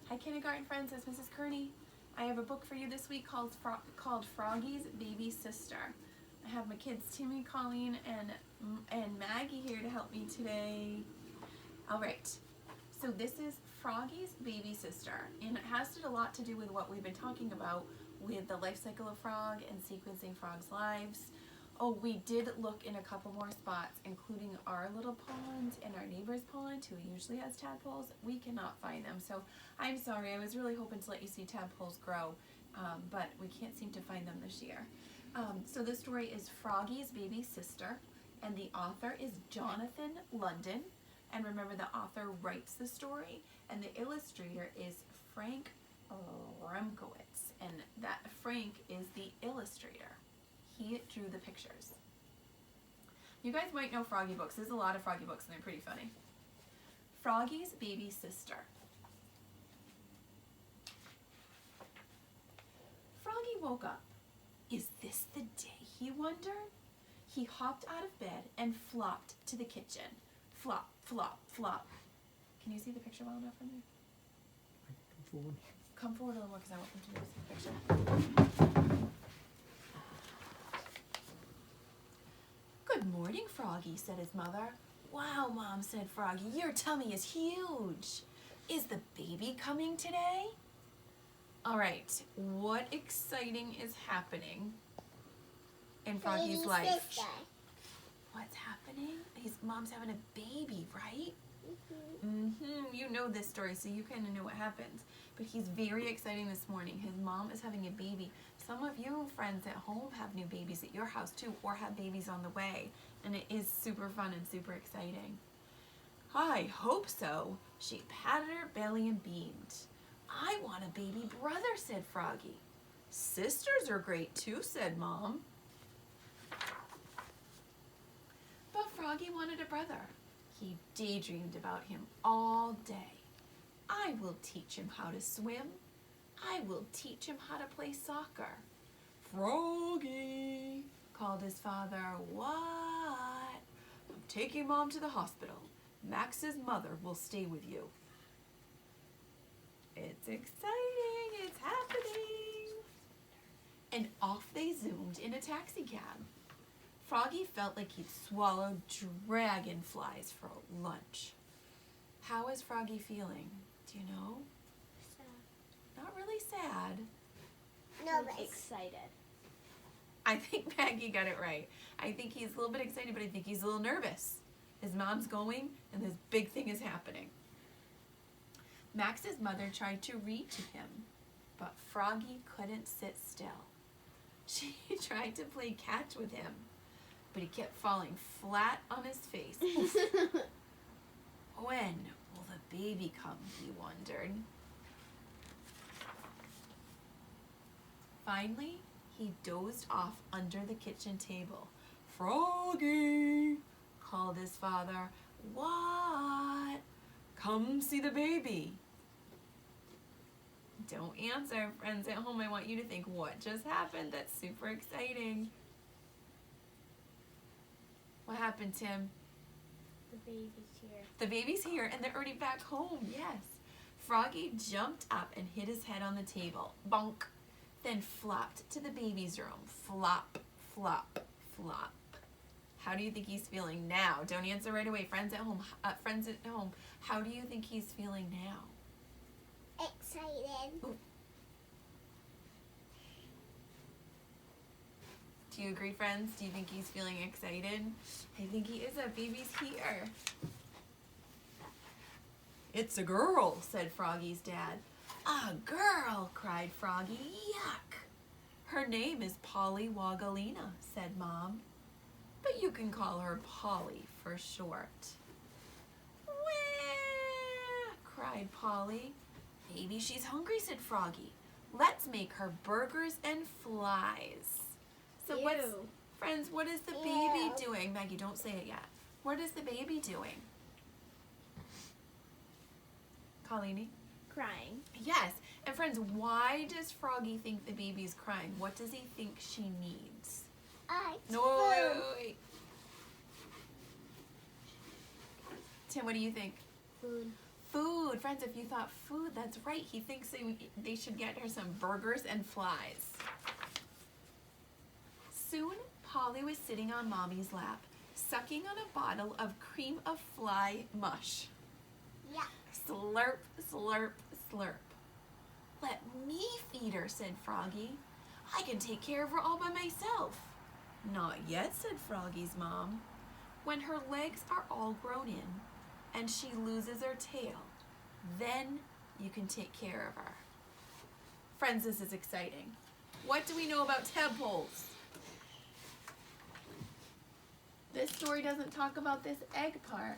Hi kindergarten friends, it's Mrs. Kearney. I have a book for you this week called Froggy's Baby Sister. I have my kids Timmy, Colleen, and Maggie here to help me today. Alright, so this is Froggy's Baby Sister, and it has a lot to do with what we've been talking about with the life cycle of frog and sequencing frogs' lives. Oh, we did look in a couple more spots, including our little pond and our neighbor's pond, who usually has tadpoles. We cannot find them, so I'm sorry. I was really hoping to let you see tadpoles grow, but we can't seem to find them this year. So this story is Froggy's Baby Sister, and the author is Jonathan London. And remember, the author writes the story, and the illustrator is Frank Remkowitz, and that Frank is the illustrator. He drew the pictures. You guys might know Froggy books. There's a lot of Froggy books and they're pretty funny. Froggy's Baby Sister. Froggy woke up. Is this the day, he wondered? He hopped out of bed and flopped to the kitchen. Flop, flop, flop. Can you see the picture well enough from there? Come forward. Come forward a little more because I want them to see the picture. Good morning, Froggy, said his mother. Wow, Mom, said Froggy, your tummy is huge. Is the baby coming today? All right, what exciting is happening in Froggy's life? Sister. What's happening? Mom's having a baby, right? You know this story, so you kind of know what happens. But he's very exciting this morning. His mom is having a baby. Some of you friends at home have new babies at your house too, or have babies on the way. And it is super fun and super exciting. I hope so. She patted her belly and beamed. I want a baby brother, said Froggy. Sisters are great too, said Mom. But Froggy wanted a brother. He daydreamed about him all day. I will teach him how to swim. I will teach him how to play soccer. Froggy, called his father. What? I'm taking Mom to the hospital. Max's mother will stay with you. It's exciting. It's happening. And off they zoomed in a taxi cab. Froggy felt like he'd swallowed dragonflies for lunch. How is Froggy feeling? Do you know? Sad. Not really sad. No, but Excited. I think Maggie got it right. I think he's a little bit excited, but I think he's a little nervous. His mom's going, and this big thing is happening. Max's mother tried to read to him, but Froggy couldn't sit still. She tried to play catch with him, but he kept falling flat on his face. When will the baby come, he wondered. Finally, he dozed off under the kitchen table. Froggy, called his father. What? Come see the baby. Don't answer, friends at home. I want you to think, what just happened? That's super exciting. What happened, Tim? The baby's here. The baby's here and they're already back home, yes. Froggy jumped up and hit his head on the table. Bonk. Then flopped to the baby's room. Flop, flop, flop. How do you think he's feeling now? Don't answer right away. Friends at home, how do you think he's feeling now? excited. Ooh. Do you agree, friends? Do you think he's feeling excited? I think he is. A baby's here. It's a girl, said Froggy's dad. A girl, cried Froggy. Yuck. Her name is Polly Wogalina, said Mom. But you can call her Polly for short. Wah, cried Polly. Maybe she's hungry, said Froggy. Let's make her burgers and flies. So what's, friends, what is the baby doing? Maggie, don't say it yet. What is the baby doing? Colleen? Crying. Yes. And friends, why does Froggy think the baby's crying? What does he think she needs? No, wait. Tim, what do you think? Food. Food. Friends, if you thought food, that's right. He thinks they should get her some burgers and flies. Soon, Polly was sitting on Mommy's lap, sucking on a bottle of cream of fly mush. Yeah. Slurp, slurp, slurp. Let me feed her, said Froggy. I can take care of her all by myself. Not yet, said Froggy's mom. When her legs are all grown in and she loses her tail, then you can take care of her. Friends, this is exciting. What do we know about tadpoles? This story doesn't talk about this egg part,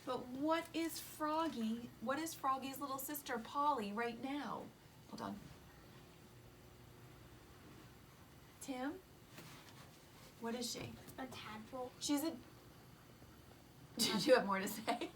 but what is Froggy's little sister Polly right now? Hold on. Tim? What is she? A tadpole. She's a... Did you have more to say?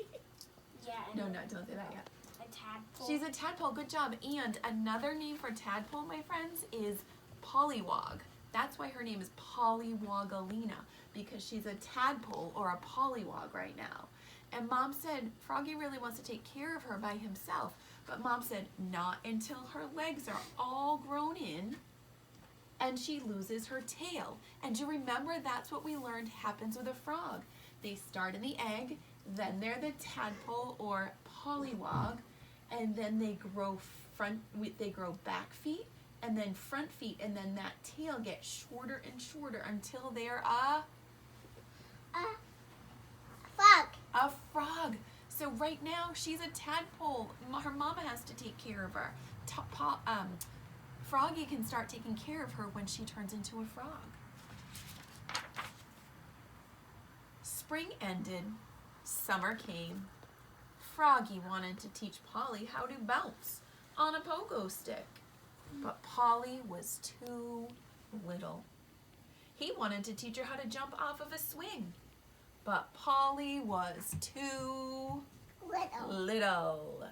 Yeah. No, don't say that yet. A tadpole. She's a tadpole, good job. And another name for tadpole, my friends, is pollywog. That's why her name is Polywogalina, because she's a tadpole or a pollywog right now. And Mom said Froggy really wants to take care of her by himself, but Mom said not until her legs are all grown in and she loses her tail. And do you remember that's what we learned happens with a frog? They start in the egg, then they're the tadpole or pollywog, and then they grow back feet, and then front feet, and then that tail gets shorter and shorter until they're a Frog. a frog. So right now she's a tadpole. Her mama has to take care of her. Froggy can start taking care of her when she turns into a frog. Spring ended, summer came. Froggy wanted to teach Polly how to bounce on a pogo stick, but Polly was too little. He wanted to teach her how to jump off of a swing, but Polly was too little.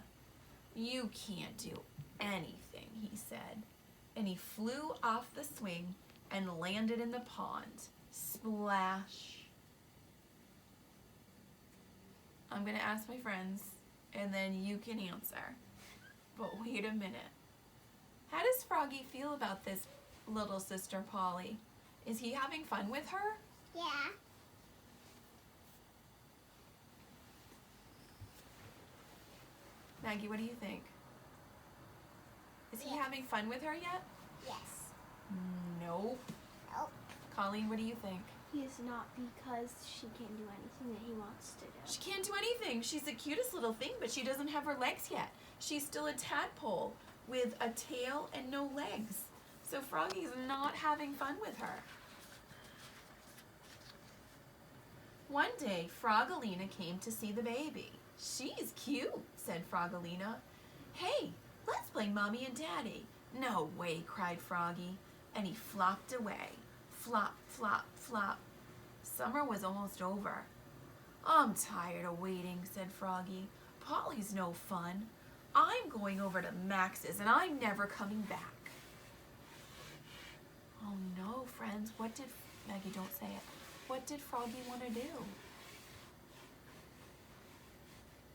You can't do anything, he said. And he flew off the swing and landed in the pond. Splash. I'm going to ask my friends, and then you can answer. But wait a minute. How does Froggy feel about this little sister, Polly? Is he having fun with her? Yeah. Maggie, what do you think? Is he Yeah. having fun with her yet? Yes. Nope. Nope. Colleen, what do you think? He is not, because she can't do anything that he wants to do. She can't do anything. She's the cutest little thing, but she doesn't have her legs yet. She's still a tadpole with a tail and no legs. So Froggy's not having fun with her. One day, Frogalina came to see the baby. She's cute, said Frogalina. Hey, let's play Mommy and Daddy. No way, cried Froggy, and he flopped away. Flop, flop, flop. Summer was almost over. I'm tired of waiting, said Froggy. Polly's no fun. I'm going over to Max's and I'm never coming back. Oh no, friends, Maggie, don't say it. What did Froggy want to do?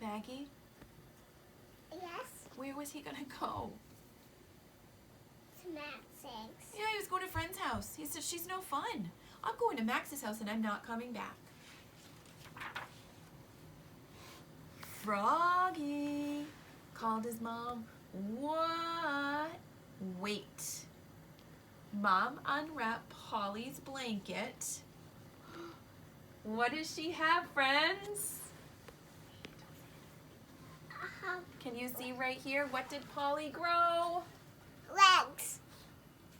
Maggie, Yes. where was he gonna go? Semantics. Yeah, he was going to a friend's house. He said, she's no fun. I'm going to Max's house and I'm not coming back. Froggy, called his mom. What? Wait. Mom unwrapped Polly's blanket. What does she have, friends? Can you see right here? What did Polly grow? Legs.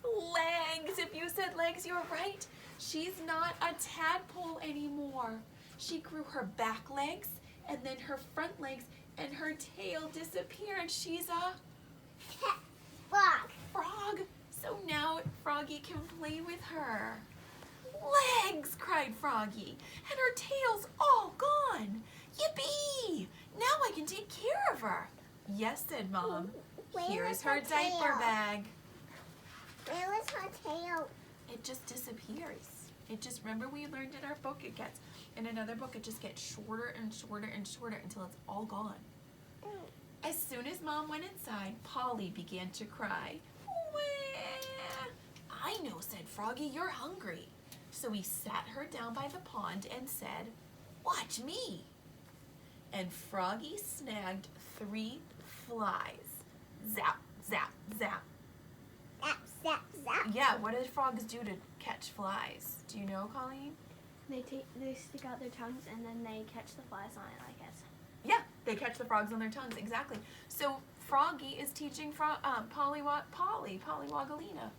Legs. If you said legs, you're right. She's not a tadpole anymore. She grew her back legs and then her front legs and her tail disappeared. She's a Frog. frog. So now Froggy can play with her. Legs, cried Froggy, and her tail's all gone. Yippee! Now I can take care of her. Yes, said Mom. Where Here was is her her diaper tail? bag. Where was her tail? It just disappears. It just, remember we learned in our book, in another book, it just gets shorter and shorter and shorter until it's all gone. As soon as Mom went inside, Polly began to cry. Wah! I know, said Froggy, you're hungry. So he sat her down by the pond and said, watch me. And Froggy snagged 3 flies. Zap, zap, zap. Zap, zap, zap. Yeah, what did frogs do to catch flies? Do you know, Colleen? They stick out their tongues and then they catch the flies on it, I guess. Yeah, they catch the frogs on their tongues, exactly. So Froggy is teaching Polly Wogalina.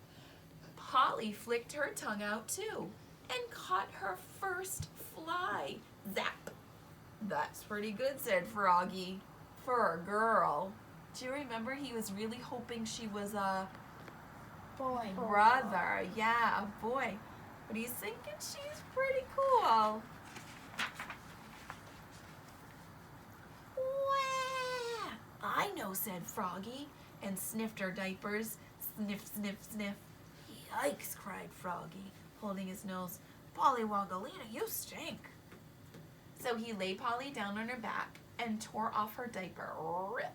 Polly flicked her tongue out too and caught her first fly. Zap. That's pretty good, said Froggy. For a girl. Do you remember he was really hoping she was a Boy. brother? Yeah, a boy. But he's thinking she's pretty cool. Wah! I know, said Froggy, and sniffed her diapers. Sniff, sniff, sniff. Yikes, cried Froggy, holding his nose. Polly Wogalina, you stink. So he laid Polly down on her back and tore off her diaper. Rip.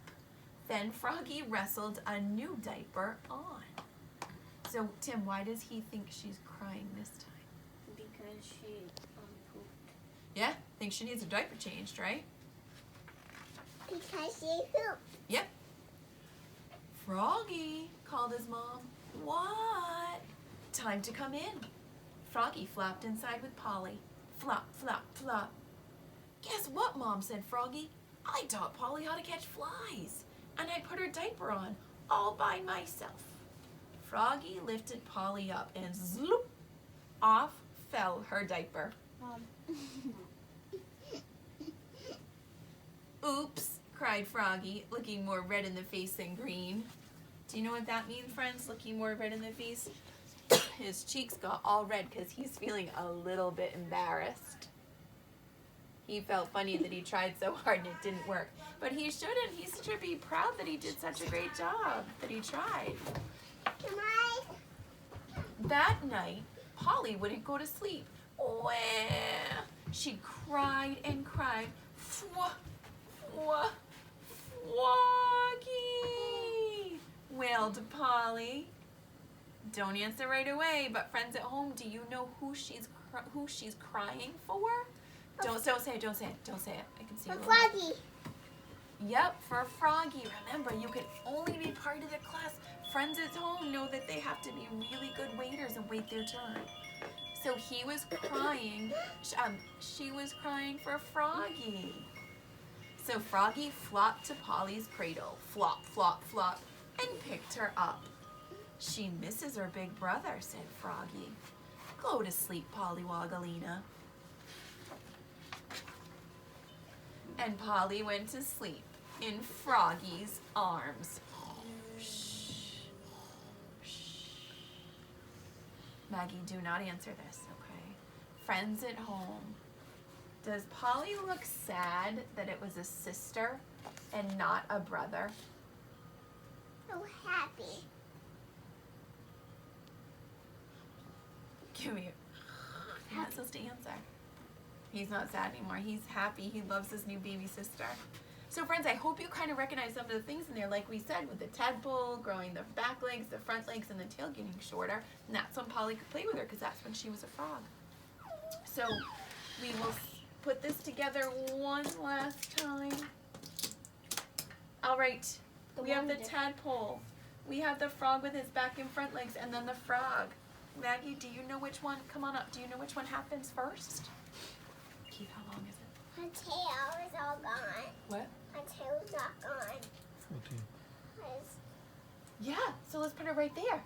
Then Froggy wrestled a new diaper on. So, Tim, why does he think she's crying this time? Because she pooped. Yeah? Thinks she needs a diaper changed, right? Because she pooped. Yep. Froggy, called his mom. What? Time to come in. Froggy flapped inside with Polly. Flop, flop, flop. Guess what, Mom, said Froggy. I taught Polly how to catch flies, and I put her diaper on all by myself. Froggy lifted Polly up and zoop, off fell her diaper. Oops, cried Froggy, looking more red in the face than green. Do you know what that means, friends, looking more red in the face? His cheeks got all red because he's feeling a little bit embarrassed. He felt funny that he tried so hard and it didn't work. But he shouldn't. He should be proud that he did such a great job, that he tried. Can I? That night, Polly wouldn't go to sleep. Wah! She cried and cried. Fwa, fwa, Froggy! Wailed Polly. Don't answer right away, but friends at home, do you know who she's crying for? Don't say it. I can see For you. Froggy. Yep, for Froggy. Remember, you can only be part of the class. Friends at home know that they have to be really good waiters and wait their turn. So he was crying. She was crying for Froggy. So Froggy flopped to Polly's cradle. Flop, flop, flop, and picked her up. She misses her big brother, said Froggy. Go to sleep, Polly Wogalina. And Polly went to sleep in Froggy's arms. Shh. Shh. Maggie, do not answer this, okay? Friends at home, does Polly look sad that it was a sister and not a brother? So happy. Give me You're not supposed to answer. He's not sad anymore. He's happy. He loves his new baby sister. So friends, I hope you kind of recognize some of the things in there, like we said, with the tadpole, growing the back legs, the front legs, and the tail getting shorter. And that's when Polly could play with her because that's when she was a frog. So we will put this together one last time. All right. We have the tadpole. We have the frog with his back and front legs, and then the frog. Maggie, do you know which one? Come on up. Do you know which one happens first? Keith, how long is it? Her tail is all gone. What? Her tail is all gone. 14. Hers- Yeah, so let's put it right there.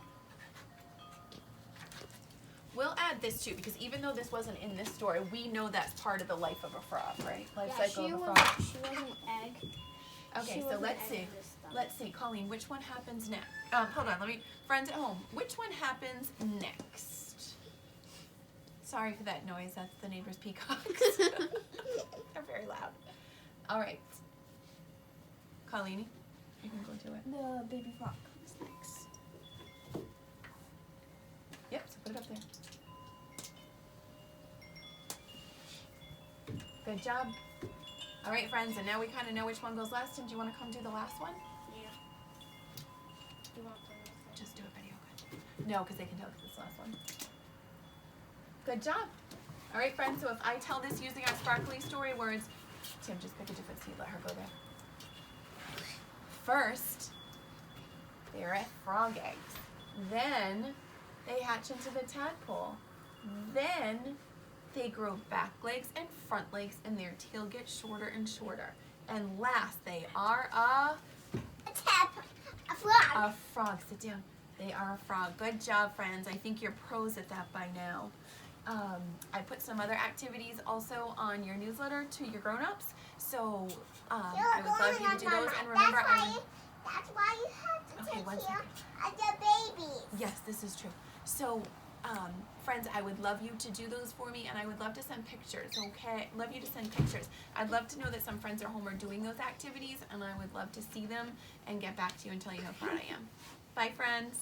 We'll add this too, because even though this wasn't in this story, we know that's part of the life of a frog, right? Life cycle of a frog. She was an egg. Okay, She so was an let's egg see. in this stuff. Let's see, Colleen, which one happens next? Hold on, friends at home, which one happens next? Sorry for that noise, that's the neighbor's peacocks. They're very loud. All right. Colleen, you can go to it. The baby frog comes next. Yep, so put it up there. Good job. All right, friends, and now we kind of know which one goes last. And do you want to come do the last one? Yeah. You want to Just do a video. Good. No, because they can tell because it's the last one. Good job. All right, friends, so if I tell this using our sparkly story words, Tim, just pick a different seat. Let her go there. First, they're frog eggs. Then they hatch into the tadpole. Then they grow back legs and front legs, and their tail gets shorter and shorter. And last, they are A frog. a frog. Sit down. They are a frog. Good job, friends. I think you're pros at that by now. I put some other activities also on your newsletter to your grown-ups. So I would love you to do those. And remember, That's why you have to Okay, take one care second. of the babies. Yes, this is true. So, friends, I would love you to do those for me, and I would love to send pictures, okay? Love you to send pictures. I'd love to know that some friends at home are doing those activities, and I would love to see them and get back to you and tell you how proud I am. Bye, friends.